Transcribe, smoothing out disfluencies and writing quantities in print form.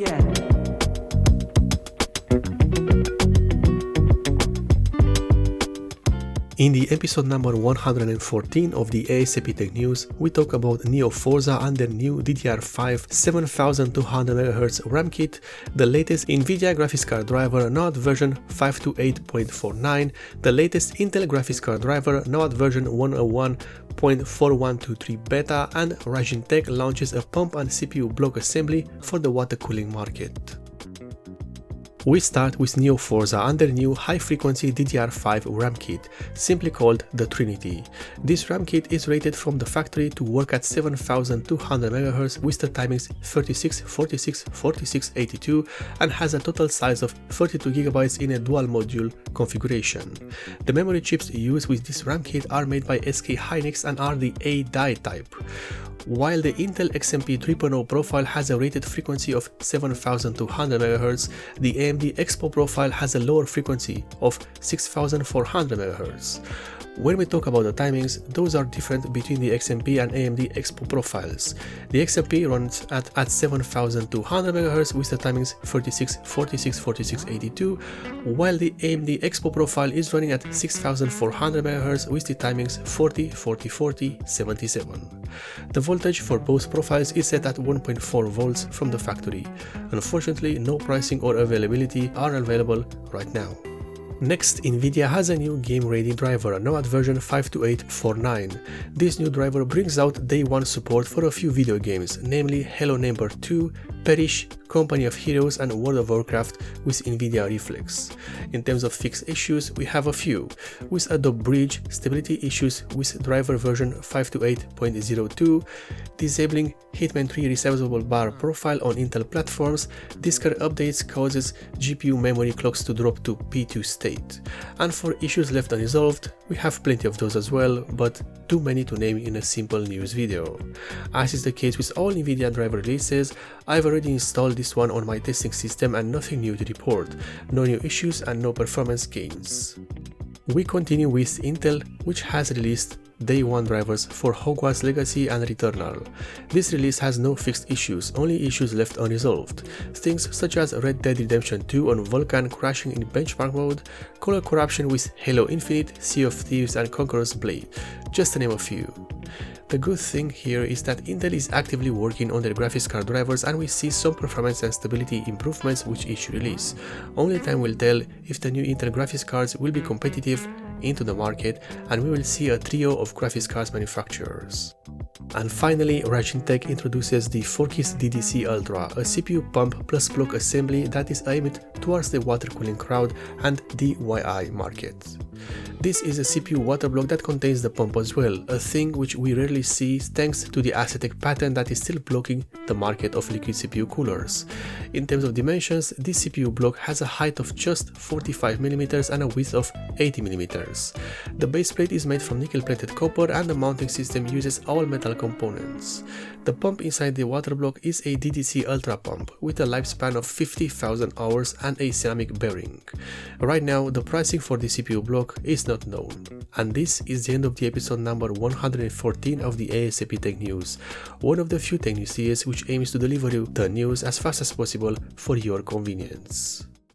again. In the episode number 114 of the A.S.A.P Tech News, we talk about NeoForza and their new DDR5 7200MHz RAM kit, the latest NVIDIA graphics card driver now at version 528.49, the latest Intel graphics card driver now at version 101.4123 beta, and Raijintek launches a pump and CPU block assembly for the water cooling market. We start with NeoForza and their new high-frequency DDR5 RAM kit, simply called the Trinity. This RAM kit is rated from the factory to work at 7200MHz with the timings 36, 46, 46, 82 and has a total size of 32GB in a dual module configuration. The memory chips used with this RAM kit are made by SK Hynix and are the A-die type. While the Intel XMP 3.0 profile has a rated frequency of 7200MHz, the AMD Expo profile has a lower frequency of 6400 MHz. When we talk about the timings, those are different between the XMP and AMD Expo profiles. The XMP runs at 7200 MHz with the timings 36, 46, 46, 82, while the AMD Expo profile is running at 6400 MHz with the timings 40, 40, 40, 77. The voltage for both profiles is set at 1.4 volts from the factory. Unfortunately, no pricing or availability are available right now. Next, NVIDIA has a new game-ready driver, now at version 528.49. This new driver brings out day one support for a few video games, namely Halo No. 2, Perish, Company of Heroes and World of Warcraft with NVIDIA Reflex. In terms of fixed issues, we have a few, with Adobe Bridge, stability issues with driver version 528.02, disabling Hitman 3 resizable bar profile on Intel platforms, Discar updates causes GPU memory clocks to drop to P2 state. And for issues left unresolved, we have plenty of those as well, but too many to name in a simple news video. As is the case with all NVIDIA driver releases, I've already installed this one on my testing system and nothing new to report, no new issues and no performance gains. We continue with Intel, which has released Day 1 drivers for Hogwarts Legacy and Returnal. This release has no fixed issues, only issues left unresolved. Things such as Red Dead Redemption 2 on Vulkan crashing in benchmark mode, color corruption with Halo Infinite, Sea of Thieves and Conqueror's Blade, just to name a few. The good thing here is that Intel is actively working on their graphics card drivers and we see some performance and stability improvements with each release. Only time will tell if the new Intel graphics cards will be competitive into the market and we will see a trio of graphics cards manufacturers. And finally, Raijintek introduces the Forkis DDC Ultra, a CPU pump plus block assembly that is aimed towards the water cooling crowd and DIY market. This is a CPU water block that contains the pump as well, a thing which we rarely see thanks to the A.S.A.P patent that is still blocking the market of liquid CPU coolers. In terms of dimensions, this CPU block has a height of just 45mm and a width of 80mm. The base plate is made from nickel-plated copper and the mounting system uses all metal components. The pump inside the water block is a DDC Ultra pump with a lifespan of 50,000 hours and a ceramic bearing. Right now, the pricing for the CPU block is not known. And this is the end of the episode number 114 of the A.S.A.P Tech News, one of the few tech news series which aims to deliver you the news as fast as possible for your convenience.